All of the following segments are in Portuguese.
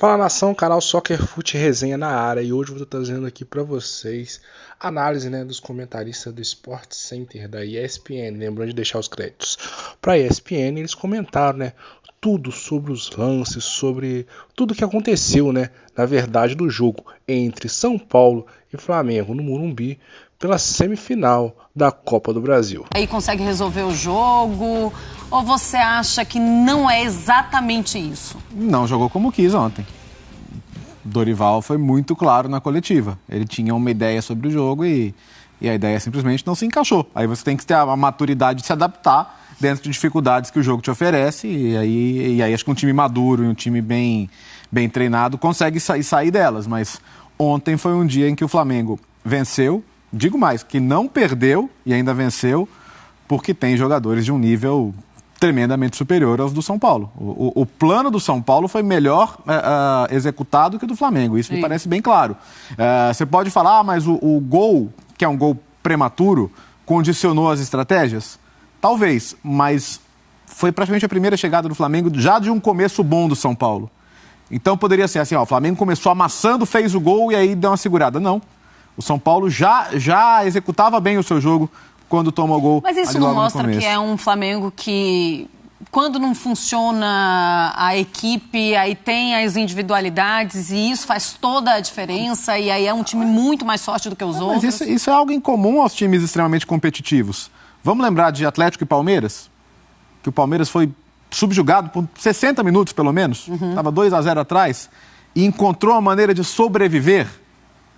Fala nação, canal Soccer Fute Resenha na área, e hoje eu vou estar trazendo aqui para vocês análise, dos comentaristas do Sport Center da ESPN, lembrando de deixar os créditos para a ESPN. Eles comentaram, tudo sobre os lances, sobre tudo que aconteceu, na verdade, do jogo entre São Paulo e Flamengo no Morumbi pela semifinal da Copa do Brasil. Aí consegue resolver o jogo, ou você acha que não é exatamente isso? Não jogou como quis ontem. Dorival foi muito claro na coletiva. Ele tinha uma ideia sobre o jogo e a ideia simplesmente não se encaixou. Aí você tem que ter a maturidade de se adaptar dentro de dificuldades que o jogo te oferece, e aí acho que um time maduro e um time bem treinado consegue sair delas. Mas ontem foi um dia em que o Flamengo venceu, digo mais, que não perdeu e ainda venceu, porque tem jogadores de um nível tremendamente superior aos do São Paulo. O plano do São Paulo foi melhor executado que o do Flamengo, isso me parece bem claro. Você pode falar, mas o gol, que é um gol prematuro, condicionou as estratégias? Talvez, mas foi praticamente a primeira chegada do Flamengo já de um começo bom do São Paulo. Então poderia ser assim, o Flamengo começou amassando, fez o gol e aí deu uma segurada. Não, o São Paulo já executava bem o seu jogo quando toma o gol. Mas isso não mostra que é um Flamengo que, quando não funciona a equipe, aí tem as individualidades e isso faz toda a diferença, e aí é um time muito mais forte do que os outros. Mas isso é algo incomum aos times extremamente competitivos. Vamos lembrar de Atlético e Palmeiras? Que o Palmeiras foi subjugado por 60 minutos, pelo menos. Estava 2-0 atrás e encontrou uma maneira de sobreviver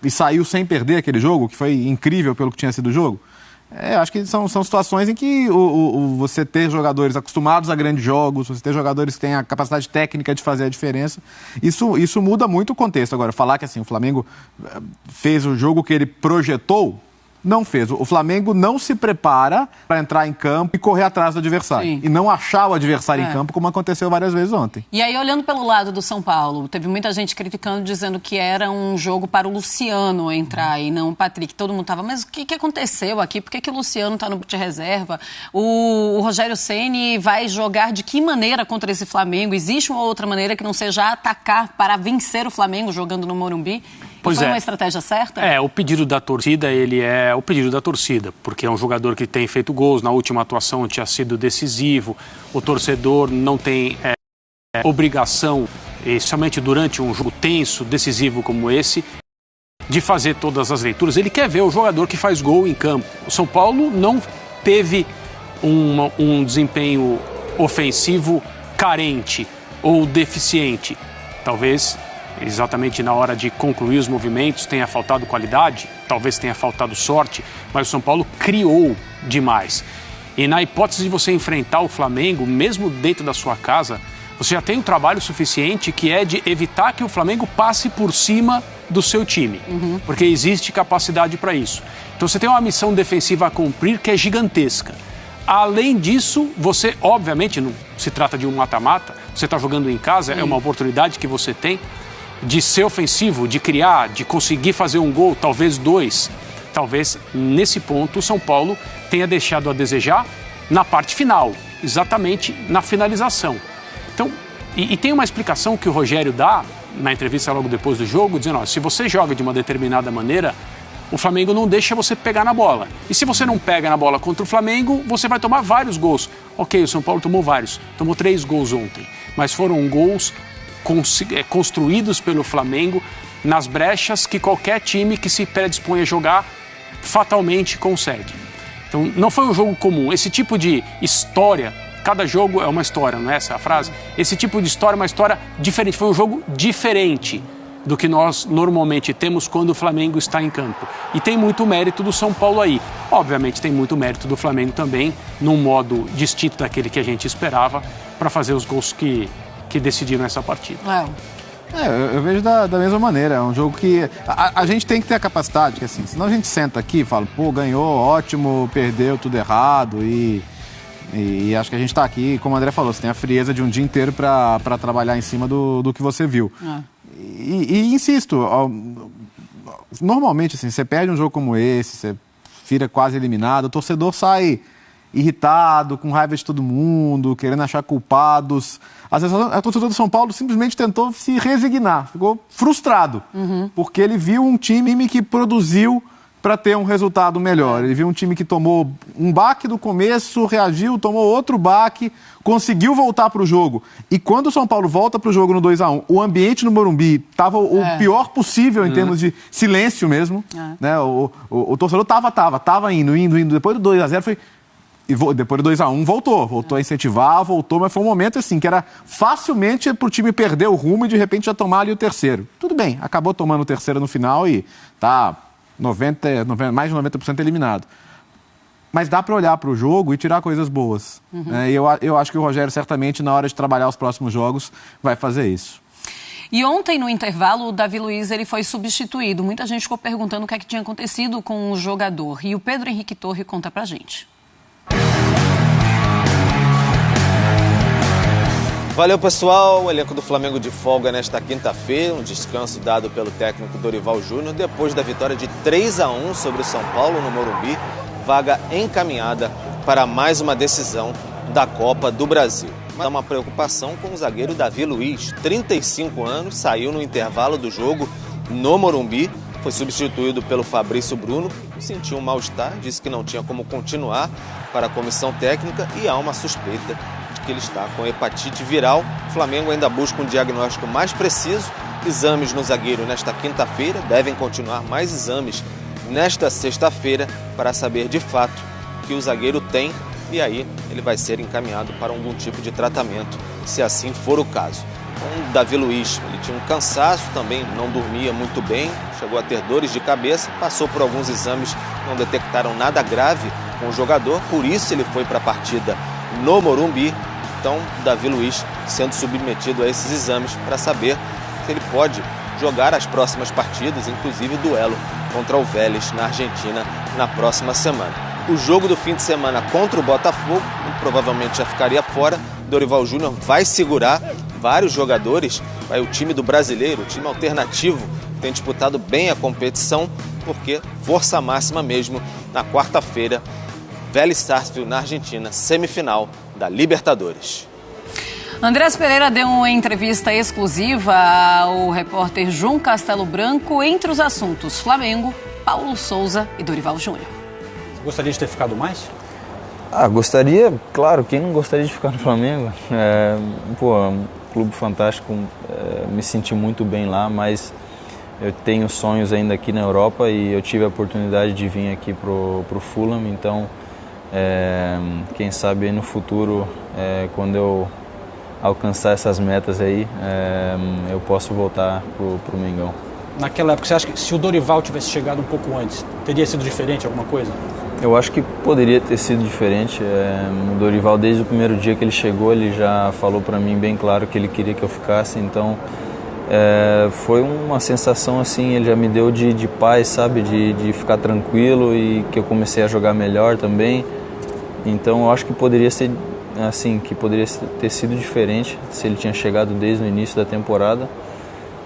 e saiu sem perder aquele jogo, que foi incrível pelo que tinha sido o jogo. Acho que são situações em que você ter jogadores acostumados a grandes jogos, você ter jogadores que têm a capacidade técnica de fazer a diferença, isso muda muito o contexto. Agora, falar que o Flamengo fez o jogo que ele projetou, não fez. O Flamengo não se prepara para entrar em campo e correr atrás do adversário. Sim. E não achar o adversário em campo, como aconteceu várias vezes ontem. E aí, olhando pelo lado do São Paulo, teve muita gente criticando, dizendo que era um jogo para o Luciano entrar e não o Patrick. Todo mundo estava, mas o que aconteceu aqui? Por que o Luciano está no de reserva? O Rogério Ceni vai jogar de que maneira contra esse Flamengo? Existe uma outra maneira que não seja atacar para vencer o Flamengo jogando no Morumbi? Pois foi uma estratégia certa? O pedido da torcida, ele é o pedido da torcida, porque é um jogador que tem feito gols, na última atuação tinha sido decisivo, o torcedor não tem obrigação, somente durante um jogo tenso, decisivo como esse, de fazer todas as leituras. Ele quer ver o jogador que faz gol em campo. O São Paulo não teve um desempenho ofensivo carente ou deficiente, talvez exatamente na hora de concluir os movimentos tenha faltado qualidade, talvez tenha faltado sorte, mas o São Paulo criou demais. E na hipótese de você enfrentar o Flamengo, mesmo dentro da sua casa, você já tem um trabalho suficiente, que é de evitar que o Flamengo passe por cima do seu time, porque existe capacidade para isso. Então você tem uma missão defensiva a cumprir que é gigantesca. Além disso, você, obviamente, não se trata de um mata-mata, você está jogando em casa, é uma oportunidade que você tem de ser ofensivo, de criar, de conseguir fazer um gol, talvez dois. Talvez, nesse ponto, o São Paulo tenha deixado a desejar na parte final, exatamente na finalização. Então, e tem uma explicação que o Rogério dá na entrevista logo depois do jogo, dizendo, se você joga de uma determinada maneira, o Flamengo não deixa você pegar na bola. E se você não pega na bola contra o Flamengo, você vai tomar vários gols. Ok, o São Paulo tomou vários, tomou 3 gols ontem, mas foram gols construídos pelo Flamengo nas brechas que qualquer time que se predispõe a jogar fatalmente consegue. Então não foi um jogo comum. Esse tipo de história, cada jogo é uma história, não é essa a frase? Esse tipo de história é uma história diferente, foi um jogo diferente do que nós normalmente temos quando o Flamengo está em campo. E tem muito mérito do São Paulo aí. Obviamente tem muito mérito do Flamengo também, num modo distinto daquele que a gente esperava, para fazer os gols que decidiram essa partida. Eu vejo da mesma maneira. É um jogo que a gente tem que ter a capacidade, que senão a gente senta aqui e fala, ganhou, ótimo, perdeu, tudo errado, e acho que a gente está aqui, como o André falou, você tem a frieza de um dia inteiro para trabalhar em cima do que você viu. E insisto, normalmente você perde um jogo como esse, você vira quase eliminado, o torcedor sai irritado, com raiva de todo mundo, querendo achar culpados. Às vezes a torcida do São Paulo simplesmente tentou se resignar, ficou frustrado, porque ele viu um time que produziu para ter um resultado melhor. Ele viu um time que tomou um baque do começo, reagiu, tomou outro baque, conseguiu voltar para o jogo. E quando o São Paulo volta para o jogo no 2-1, o ambiente no Morumbi estava o pior possível em termos de silêncio mesmo. Né? O torcedor estava indo. Depois do 2-0 foi... E depois do 2-1 voltou a incentivar, mas foi um momento assim que era facilmente para o time perder o rumo e de repente já tomar ali o terceiro. Tudo bem, acabou tomando o terceiro no final e tá mais de 90% eliminado. Mas dá para olhar para o jogo e tirar coisas boas. Né? E eu acho que o Rogério certamente na hora de trabalhar os próximos jogos vai fazer isso. E ontem, no intervalo, o Davi Luiz ele foi substituído. Muita gente ficou perguntando o que é que tinha acontecido com o jogador. E o Pedro Henrique Torre conta pra gente. Valeu, pessoal. O elenco do Flamengo de folga nesta quinta-feira, um descanso dado pelo técnico Dorival Júnior depois da vitória de 3-1 sobre o São Paulo no Morumbi, vaga encaminhada para mais uma decisão da Copa do Brasil. Há uma preocupação com o zagueiro Davi Luiz, 35 anos, saiu no intervalo do jogo no Morumbi, foi substituído pelo Fabrício Bruno, sentiu um mal-estar, disse que não tinha como continuar para a comissão técnica e há uma suspeita que ele está com hepatite viral. O Flamengo ainda busca um diagnóstico mais preciso. Exames no zagueiro nesta quinta-feira, devem continuar mais exames nesta sexta-feira para saber de fato que o zagueiro tem e aí ele vai ser encaminhado para algum tipo de tratamento, se assim for o caso. O Davi Luiz, ele tinha um cansaço também, não dormia muito bem, chegou a ter dores de cabeça, passou por alguns exames, não detectaram nada grave com o jogador, por isso ele foi para a partida no Morumbi. Então, Davi Luiz sendo submetido a esses exames para saber se ele pode jogar as próximas partidas, inclusive o duelo contra o Vélez na Argentina na próxima semana. O jogo do fim de semana contra o Botafogo, provavelmente já ficaria fora. Dorival Júnior vai segurar vários jogadores, o time do Brasileiro, o time alternativo, tem disputado bem a competição, porque força máxima mesmo na quarta-feira, Vélez Sarsfield na Argentina, semifinal da Libertadores. Andrés Pereira deu uma entrevista exclusiva ao repórter João Castelo Branco entre os assuntos Flamengo, Paulo Souza e Dorival Júnior. Gostaria de ter ficado mais? Gostaria, claro, quem não gostaria de ficar no Flamengo? Um clube fantástico, me senti muito bem lá, mas eu tenho sonhos ainda aqui na Europa e eu tive a oportunidade de vir aqui pro Fulham, então quem sabe aí no futuro, quando eu alcançar essas metas aí, eu posso voltar pro Mengão. Naquela época, você acha que se o Dorival tivesse chegado um pouco antes, teria sido diferente alguma coisa? Eu acho que poderia ter sido diferente. O Dorival, desde o primeiro dia que ele chegou, ele já falou para mim bem claro que ele queria que eu ficasse, então foi uma sensação assim, ele já me deu de paz, sabe, de ficar tranquilo e que eu comecei a jogar melhor também. Então eu acho que poderia ser assim, que poderia ter sido diferente se ele tinha chegado desde o início da temporada,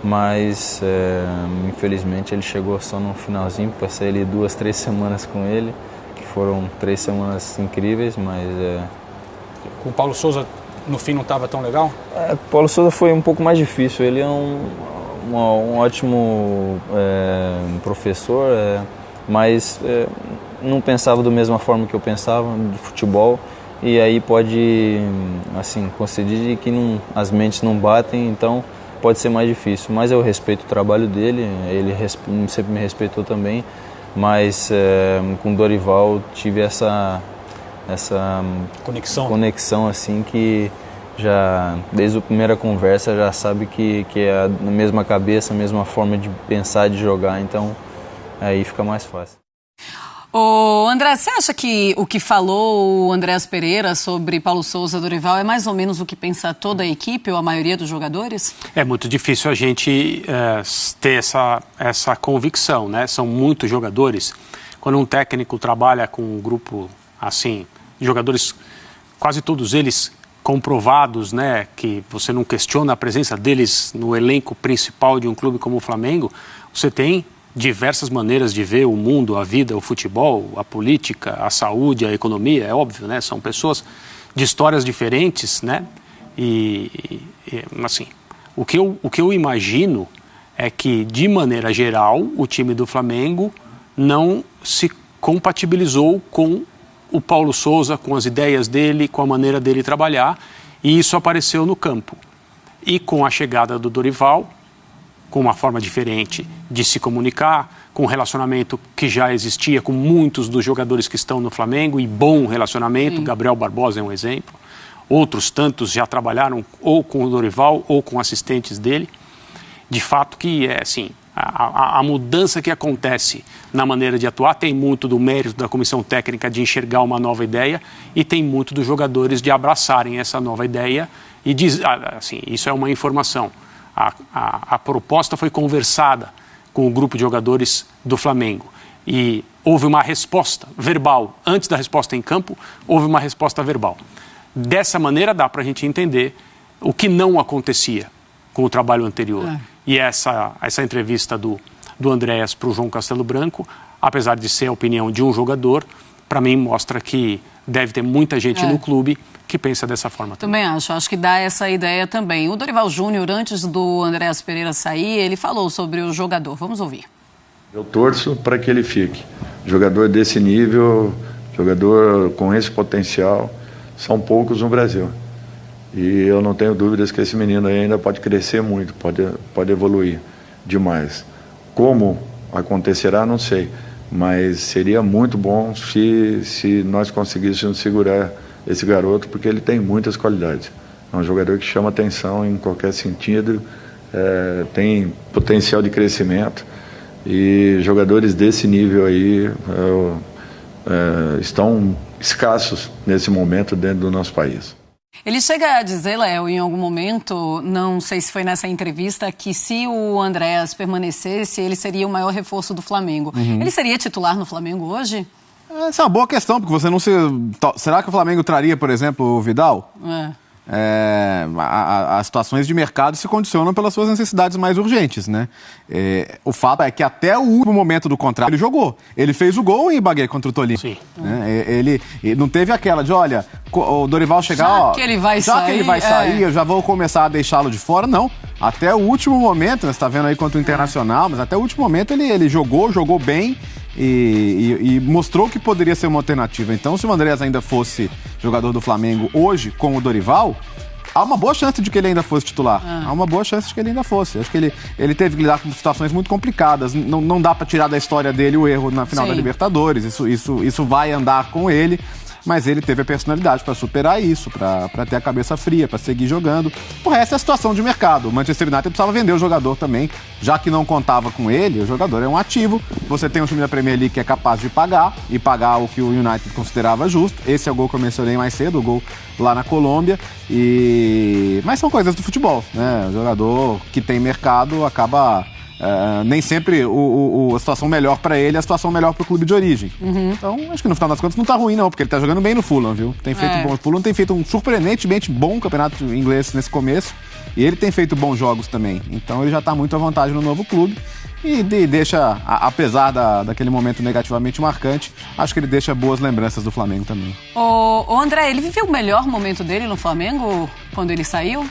mas infelizmente ele chegou só no finalzinho. Passei ali 2-3 semanas com ele, que foram 3 semanas incríveis, mas Com o Paulo Souza no fim não estava tão legal? O Paulo Souza foi um pouco mais difícil. Ele é um ótimo professor, mas não pensava da mesma forma que eu pensava de futebol, e aí pode assim coincidir que as mentes não batem, então pode ser mais difícil. Mas eu respeito o trabalho dele, ele sempre me respeitou também, mas com o Dorival tive essa conexão assim, que já desde a primeira conversa já sabe que é a mesma cabeça, a mesma forma de pensar, de jogar, então aí fica mais fácil. Ô, André, você acha que o que falou o Andrés Pereira sobre Paulo Souza e Dorival é mais ou menos o que pensa toda a equipe ou a maioria dos jogadores? É muito difícil a gente ter essa convicção, né? São muitos jogadores. Quando um técnico trabalha com um grupo assim, de jogadores, quase todos eles comprovados, né? Que você não questiona a presença deles no elenco principal de um clube como o Flamengo, você tem diversas maneiras de ver o mundo, a vida, o futebol, a política, a saúde, a economia, é óbvio, né? São pessoas de histórias diferentes, né? Assim, o que eu imagino é que, de maneira geral, o time do Flamengo não se compatibilizou com o Paulo Sousa, com as ideias dele, com a maneira dele trabalhar, e isso apareceu no campo. E com a chegada do Dorival, com uma forma diferente de se comunicar, com um relacionamento que já existia com muitos dos jogadores que estão no Flamengo, e bom relacionamento, Gabriel Barbosa é um exemplo, outros tantos já trabalharam ou com o Dorival ou com assistentes dele. De fato que é assim, a mudança que acontece na maneira de atuar tem muito do mérito da comissão técnica de enxergar uma nova ideia e tem muito dos jogadores de abraçarem essa nova ideia e assim, isso é uma informação. A proposta foi conversada com o grupo de jogadores do Flamengo e houve uma resposta verbal. Antes da resposta em campo, houve uma resposta verbal. Dessa maneira dá para a gente entender o que não acontecia com o trabalho anterior. E essa entrevista do Andréas para o João Castelo Branco, apesar de ser a opinião de um jogador, para mim mostra que deve ter muita gente no clube que pensa dessa forma também. Acho que dá essa ideia também. O Dorival Júnior, antes do Andréas Pereira sair, ele falou sobre o jogador. Vamos ouvir. Eu torço para que ele fique. Jogador desse nível, jogador com esse potencial, são poucos no Brasil. E eu não tenho dúvidas que esse menino ainda pode crescer muito, pode evoluir demais. Como acontecerá, não sei. Mas seria muito bom se nós conseguíssemos segurar esse garoto, porque ele tem muitas qualidades. É um jogador que chama atenção em qualquer sentido, tem potencial de crescimento. E jogadores desse nível aí estão escassos nesse momento dentro do nosso país. Ele chega a dizer, Léo, em algum momento, não sei se foi nessa entrevista, que se o Andréas permanecesse, ele seria o maior reforço do Flamengo. Ele seria titular no Flamengo hoje? Essa é uma boa questão, porque você não se... Será que o Flamengo traria, por exemplo, o Vidal? As situações de mercado se condicionam pelas suas necessidades mais urgentes, né? O fato é que até o último momento do contrato ele jogou. Ele fez o gol em Ibagué contra o Tolima. Sim. Ele não teve aquela de, olha, o Dorival chegar, que ele vai sair, eu já vou começar a deixá-lo de fora. Não. Até o último momento, você está vendo aí contra o Internacional, mas até o último momento ele jogou bem e mostrou que poderia ser uma alternativa. Então, se o Andréas ainda fosse jogador do Flamengo hoje com o Dorival, há uma boa chance de que ele ainda fosse titular. Há uma boa chance de que ele ainda fosse. Acho que ele teve que lidar com situações muito complicadas. Não dá para tirar da história dele o erro na final da Libertadores. Isso vai andar com ele. Mas ele teve a personalidade para superar isso, para ter a cabeça fria, para seguir jogando. O resto é a situação de mercado. O Manchester United precisava vender o jogador também, já que não contava com ele. O jogador é um ativo. Você tem um time da Premier League que é capaz de pagar, e pagar o que o United considerava justo. Esse é o gol que eu mencionei mais cedo, o gol lá na Colômbia. Mas são coisas do futebol, né? O jogador que tem mercado acaba... nem sempre a situação melhor para ele é a situação melhor para o clube de origem. Então, acho que no final das contas não tá ruim não, porque ele tá jogando bem no Fulham, viu? Tem feito bom. O Fulham tem feito um surpreendentemente bom campeonato inglês nesse começo, e ele tem feito bons jogos também. Então ele já tá muito à vontade no novo clube e deixa, apesar daquele momento negativamente marcante, acho que ele deixa boas lembranças do Flamengo também. O André, ele viveu o melhor momento dele no Flamengo quando ele saiu?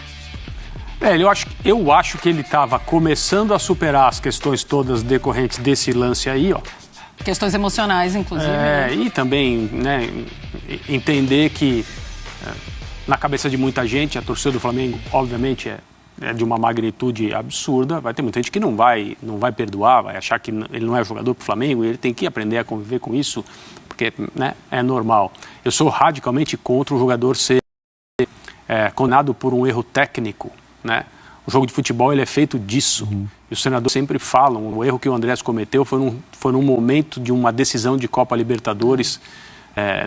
Eu acho que ele estava começando a superar as questões todas decorrentes desse lance aí, ó. Questões emocionais, inclusive. E também, né, entender que na cabeça de muita gente, a torcida do Flamengo, obviamente, é de uma magnitude absurda. Vai ter muita gente que não vai perdoar, vai achar que ele não é jogador pro Flamengo e ele tem que aprender a conviver com isso, porque, né, é normal. Eu sou radicalmente contra o jogador ser condenado por um erro técnico, né? O jogo de futebol ele é feito disso. E os senadores sempre falam, o erro que o Andréas cometeu foi num momento de uma decisão de Copa Libertadores,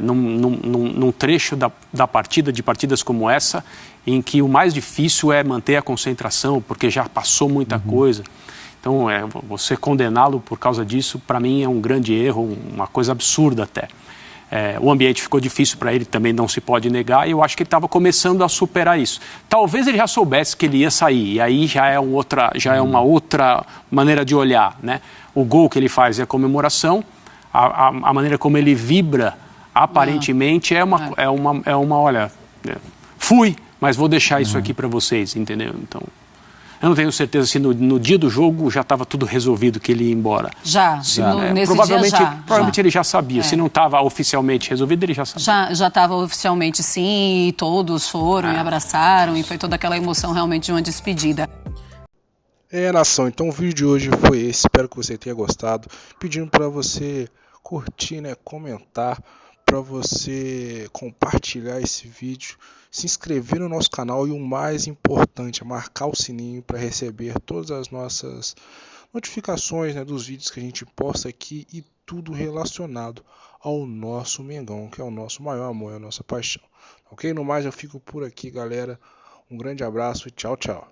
num trecho da partida, de partidas como essa, em que o mais difícil é manter a concentração, porque já passou muita coisa. Então, você condená-lo por causa disso, para mim, é um grande erro, uma coisa absurda até. O ambiente ficou difícil para ele, também não se pode negar, e eu acho que ele estava começando a superar isso. Talvez ele já soubesse que ele ia sair, e aí já é uma outra maneira de olhar, né? O gol que ele faz é a comemoração, a maneira como ele vibra, aparentemente, olha, fui, mas vou deixar isso aqui para vocês, entendeu? Então, eu não tenho certeza se no dia do jogo já estava tudo resolvido que ele ia embora. Nesse provavelmente, dia já. Provavelmente ele já sabia. Se não estava oficialmente resolvido, ele já sabia. Já estava oficialmente, sim, e todos foram e abraçaram, e foi toda aquela emoção realmente de uma despedida. Nação, então o vídeo de hoje foi esse, espero que você tenha gostado, pedindo para você curtir, né, comentar, para você compartilhar esse vídeo, se inscrever no nosso canal e o mais importante é marcar o sininho para receber todas as nossas notificações, né, dos vídeos que a gente posta aqui e tudo relacionado ao nosso Mengão, que é o nosso maior amor, é a nossa paixão. Ok? No mais eu fico por aqui, galera. Um grande abraço e tchau, tchau.